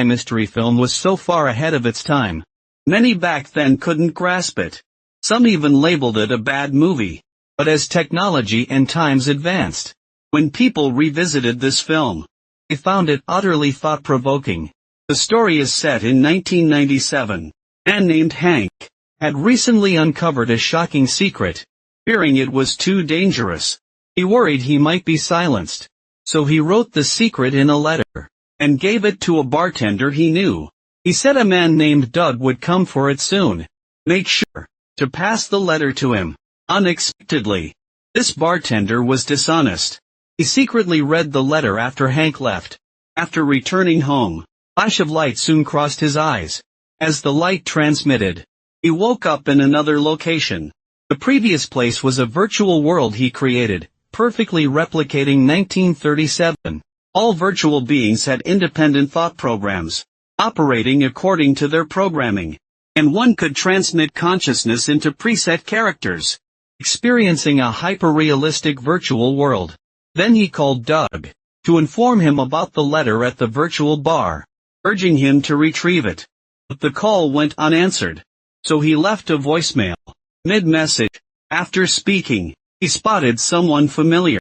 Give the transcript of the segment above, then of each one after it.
mystery film was so far ahead of its time. Many back then couldn't grasp it. Some even labeled it a bad movie. But as technology and times advanced, when people revisited this film, they found it utterly thought-provoking. The story is set in 1997. A man named Hank had recently uncovered a shocking secret. Fearing it was too dangerous, he worried he might be silenced. So he wrote the secret in a letter, and gave it to a bartender he knew. He said a man named Doug would come for it soon. Make sure to pass the letter to him. Unexpectedly, this bartender was dishonest. He secretly read the letter after Hank left. After returning home, a flash of light soon crossed his eyes. As the light transmitted, he woke up in another location. The previous place was a virtual world he created, perfectly replicating 1937. All virtual beings had independent thought programs, operating according to their programming, and one could transmit consciousness into preset characters, experiencing a hyper-realistic virtual world. Then he called Doug to inform him about the letter at the virtual bar, urging him to retrieve it. But the call went unanswered, so he left a voicemail. Mid-message, after speaking, he spotted someone familiar.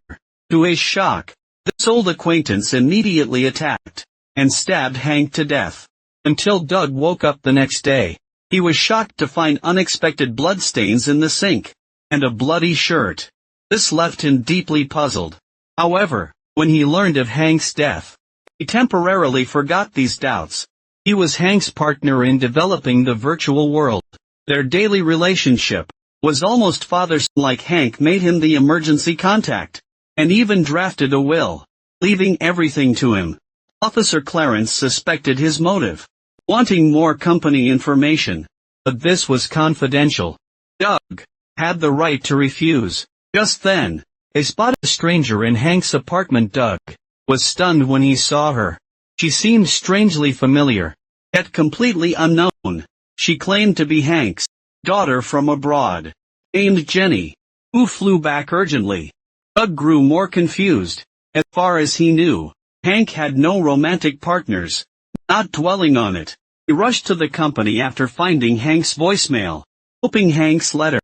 To his shock, this old acquaintance immediately attacked and stabbed Hank to death. Until Doug woke up the next day, he was shocked to find unexpected bloodstains in the sink and a bloody shirt. This left him deeply puzzled. However, when he learned of Hank's death, he temporarily forgot these doubts. He was Hank's partner in developing the virtual world. Their daily relationship was almost father-son-like. Hank made him the emergency contact, and even drafted a will, leaving everything to him. Officer Clarence suspected his motive, wanting more company information, but this was confidential. Doug had the right to refuse. Just then, they spotted a stranger in Hank's apartment. Doug was stunned when he saw her. She seemed strangely familiar, yet completely unknown. She claimed to be Hank's daughter from abroad, named Jenny, who flew back urgently. Doug grew more confused. As far as he knew, Hank had no romantic partners. Not dwelling on it, he rushed to the company after finding Hank's voicemail, hoping Hank's letter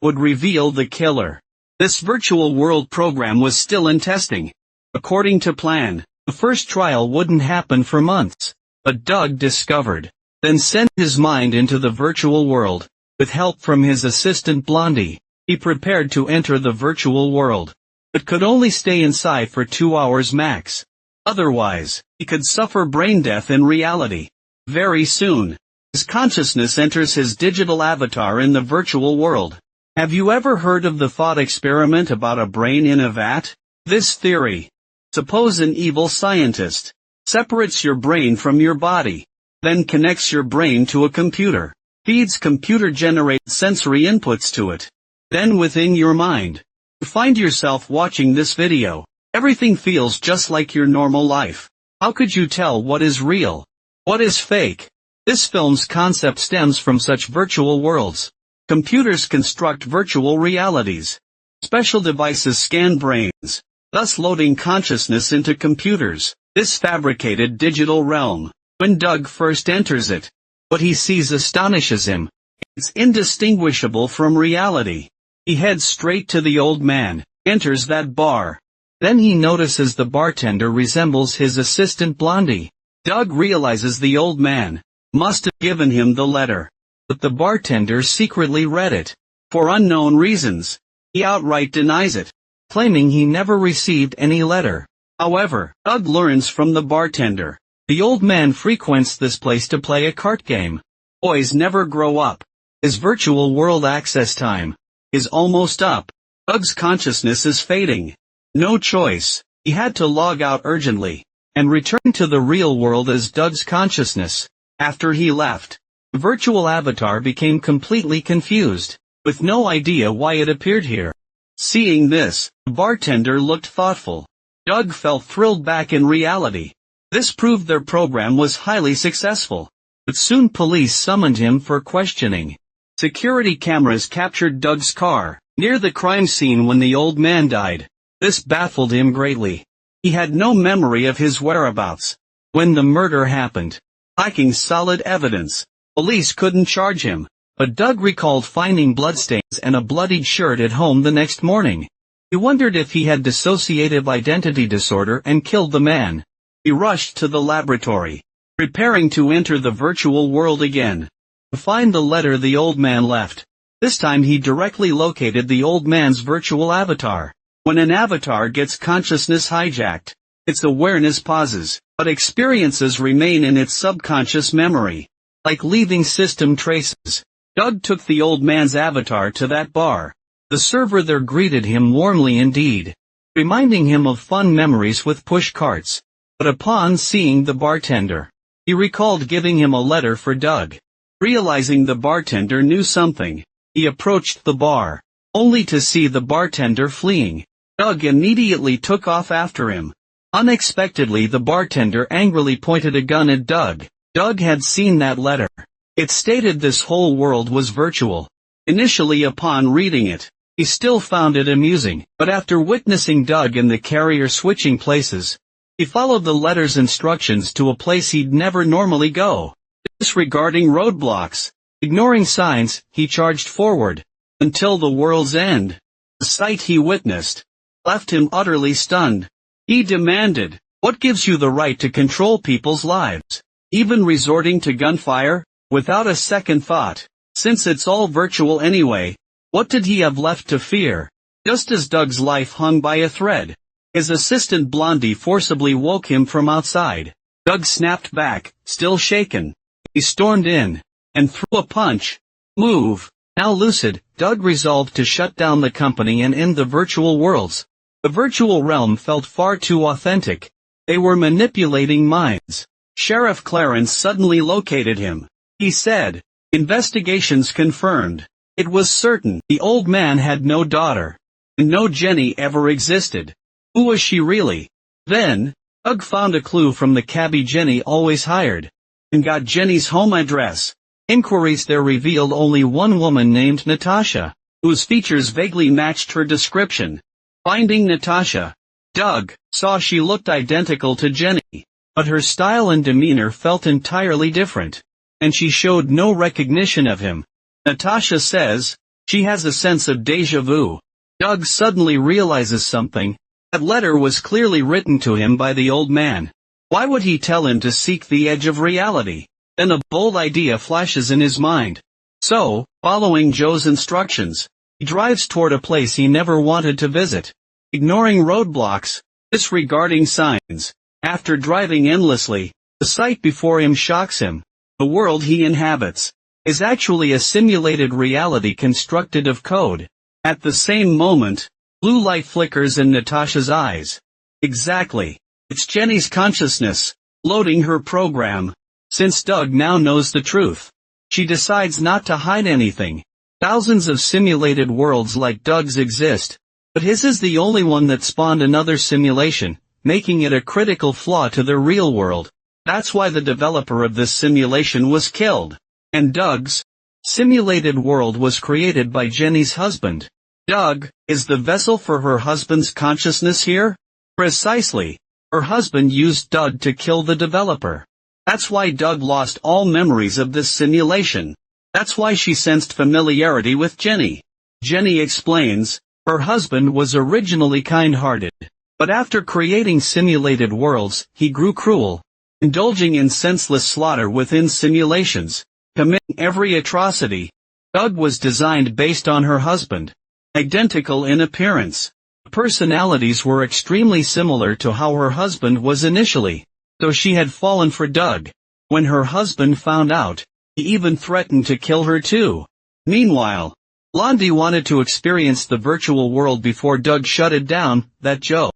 would reveal the killer. This virtual world program was still in testing. According to plan, the first trial wouldn't happen for months. But Doug discovered, then sent his mind into the virtual world. With help from his assistant Blondie, he prepared to enter the virtual world, but could only stay inside for 2 hours max. Otherwise, he could suffer brain death in reality. Very soon, his consciousness enters his digital avatar in the virtual world. Have you ever heard of the thought experiment about a brain in a vat? This theory, suppose an evil scientist separates your brain from your body, then connects your brain to a computer, feeds computer-generated sensory inputs to it. Then within your mind, you find yourself watching this video. Everything feels just like your normal life. How could you tell what is real, what is fake? This film's concept stems from such virtual worlds. Computers construct virtual realities. Special devices scan brains, thus loading consciousness into computers. This fabricated digital realm. When Doug first enters it, what he sees astonishes him. It's indistinguishable from reality. He heads straight to the old man, enters that bar. Then he notices the bartender resembles his assistant Blondie. Doug realizes the old man must have given him the letter, but the bartender secretly read it. For unknown reasons, he outright denies it, claiming he never received any letter. However, Doug learns from the bartender. The old man frequents this place to play a card game. Boys never grow up. His virtual world access time is almost up. Doug's consciousness is fading. No choice, he had to log out urgently, and return to the real world as Doug's consciousness. After he left, the virtual avatar became completely confused, with no idea why it appeared here. Seeing this, the bartender looked thoughtful. Doug felt thrilled back in reality. This proved their program was highly successful. But soon police summoned him for questioning. Security cameras captured Doug's car near the crime scene when the old man died. This baffled him greatly. He had no memory of his whereabouts when the murder happened. lacking solid evidence. Police couldn't charge him, but Doug recalled finding bloodstains and a bloodied shirt at home the next morning. He wondered if he had dissociative identity disorder and killed the man. He rushed to the laboratory, preparing to enter the virtual world again, to find the letter the old man left. This time he directly located the old man's virtual avatar. When an avatar gets consciousness hijacked, its awareness pauses, but experiences remain in its subconscious memory, like leaving system traces. Doug took the old man's avatar to that bar. The server there greeted him warmly indeed, reminding him of fun memories with push carts. But upon seeing the bartender, he recalled giving him a letter for Doug. Realizing the bartender knew something, he approached the bar, only to see the bartender fleeing. Doug immediately took off after him. Unexpectedly, the bartender angrily pointed a gun at Doug. Doug had seen that letter. It stated this whole world was virtual. Initially, upon reading it, he still found it amusing, but after witnessing Doug and the carrier switching places, he followed the letter's instructions to a place he'd never normally go. Disregarding roadblocks, ignoring signs, he charged forward, until the world's end. The sight he witnessed left him utterly stunned. He demanded, "What gives you the right to control people's lives, even resorting to gunfire?" Without a second thought, since it's all virtual anyway, what did he have left to fear? Just as Doug's life hung by a thread, his assistant Blondie forcibly woke him from outside. Doug snapped back, still shaken. He stormed in, and threw a punch. Move. Now lucid, Doug resolved to shut down the company and end the virtual worlds. The virtual realm felt far too authentic. They were manipulating minds. Sheriff Clarence suddenly located him. He said, "Investigations confirmed. It was certain the old man had no daughter, and no Jenny ever existed. Who was she really?" Then, Doug found a clue from the cabbie Jenny always hired, and got Jenny's home address. Inquiries there revealed only one woman named Natasha, whose features vaguely matched her description. Finding Natasha, Doug saw she looked identical to Jenny, but her style and demeanor felt entirely different, and she showed no recognition of him. Natasha says she has a sense of déjà vu. Doug suddenly realizes something. That letter was clearly written to him by the old man. Why would he tell him to seek the edge of reality? Then a bold idea flashes in his mind. So, following Joe's instructions, he drives toward a place he never wanted to visit. Ignoring roadblocks, disregarding signs. After driving endlessly, the sight before him shocks him. The world he inhabits is actually a simulated reality constructed of code. At the same moment, blue light flickers in Natasha's eyes. Exactly. It's Jenny's consciousness, loading her program. Since Doug now knows the truth, she decides not to hide anything. Thousands of simulated worlds like Doug's exist, but his is the only one that spawned another simulation, making it a critical flaw to the real world. That's why the developer of this simulation was killed. And Doug's simulated world was created by Jenny's husband. Doug is the vessel for her husband's consciousness here? Precisely. Her husband used Doug to kill the developer. That's why Doug lost all memories of this simulation. That's why she sensed familiarity with Jenny. Jenny explains, her husband was originally kind-hearted, but after creating simulated worlds, he grew cruel, indulging in senseless slaughter within simulations, committing every atrocity. Doug was designed based on her husband, identical in appearance. Personalities were extremely similar to how her husband was initially, so she had fallen for Doug. When her husband found out, he even threatened to kill her too. Meanwhile, Blondie wanted to experience the virtual world before Doug shut it down. That Joe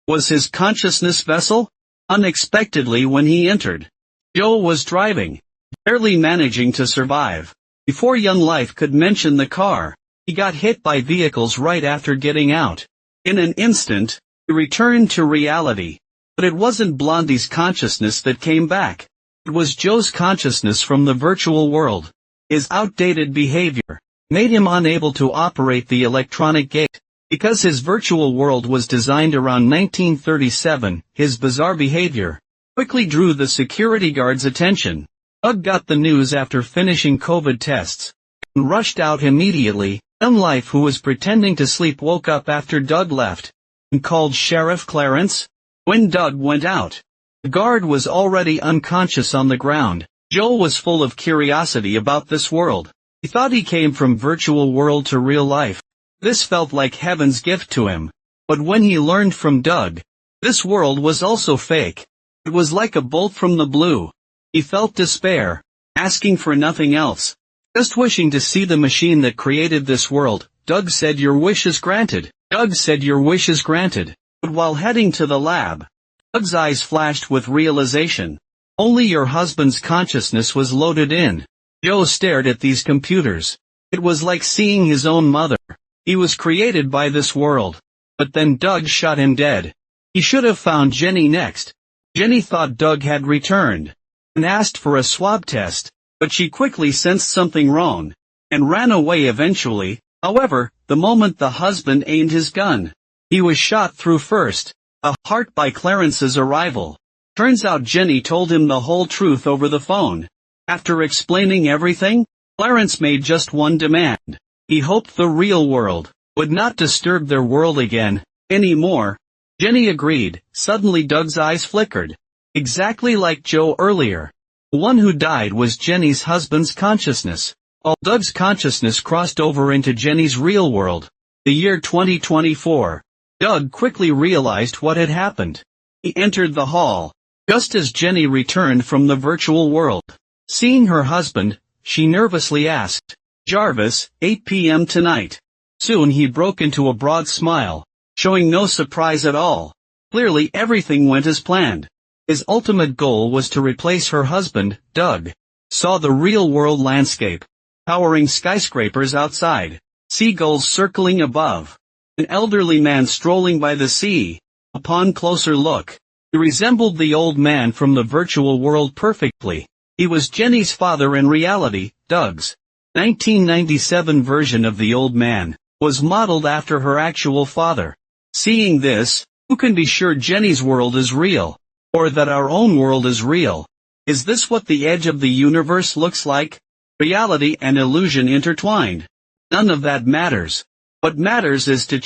was his consciousness vessel? Unexpectedly when he entered, Joe was driving, barely managing to survive. Before young life could mention the car, he got hit by vehicles right after getting out. In an instant, he returned to reality. But it wasn't Blondie's consciousness that came back. It was Joe's consciousness from the virtual world. His outdated behavior made him unable to operate the electronic gate. Because his virtual world was designed around 1937, his bizarre behavior quickly drew the security guard's attention. Doug got the news after finishing COVID tests, and rushed out immediately. Young Life, who was pretending to sleep, woke up after Doug left, and called Sheriff Clarence. When Doug went out, the guard was already unconscious on the ground. Joel was full of curiosity about this world. He thought he came from virtual world to real life. This felt like heaven's gift to him. But when he learned from Doug, this world was also fake. It was like a bolt from the blue. He felt despair, asking for nothing else, just wishing to see the machine that created this world. Doug said, "Your wish is granted." Doug said, "Your wish is granted." But while heading to the lab, Doug's eyes flashed with realization. Only your husband's consciousness was loaded in. Joe stared at these computers. It was like seeing his own mother. He was created by this world. But then Doug shot him dead. He should have found Jenny next. Jenny thought Doug had returned, and asked for a swab test, but she quickly sensed something wrong, and ran away eventually. However, the moment the husband aimed his gun, he was shot through first. A heart by Clarence's arrival. Turns out Jenny told him the whole truth over the phone. After explaining everything, Clarence made just one demand. He hoped the real world would not disturb their world again, anymore. Jenny agreed. Suddenly Doug's eyes flickered. Exactly like Joe earlier. The one who died was Jenny's husband's consciousness. While Doug's consciousness crossed over into Jenny's real world. The year 2024. Doug quickly realized what had happened. He entered the hall, just as Jenny returned from the virtual world. Seeing her husband, she nervously asked, "Jarvis, 8 p.m. tonight." Soon he broke into a broad smile, showing no surprise at all. Clearly everything went as planned. His ultimate goal was to replace her husband. Doug saw the real-world landscape, towering skyscrapers outside, seagulls circling above, an elderly man strolling by the sea. Upon closer look, he resembled the old man from the virtual world perfectly. He was Jenny's father in reality. Doug's 1997 version of the old man was modeled after her actual father. Seeing this, who can be sure Jenny's world is real, or that our own world is real? Is this what the edge of the universe looks like? Reality and illusion intertwined. None of that matters. What matters is to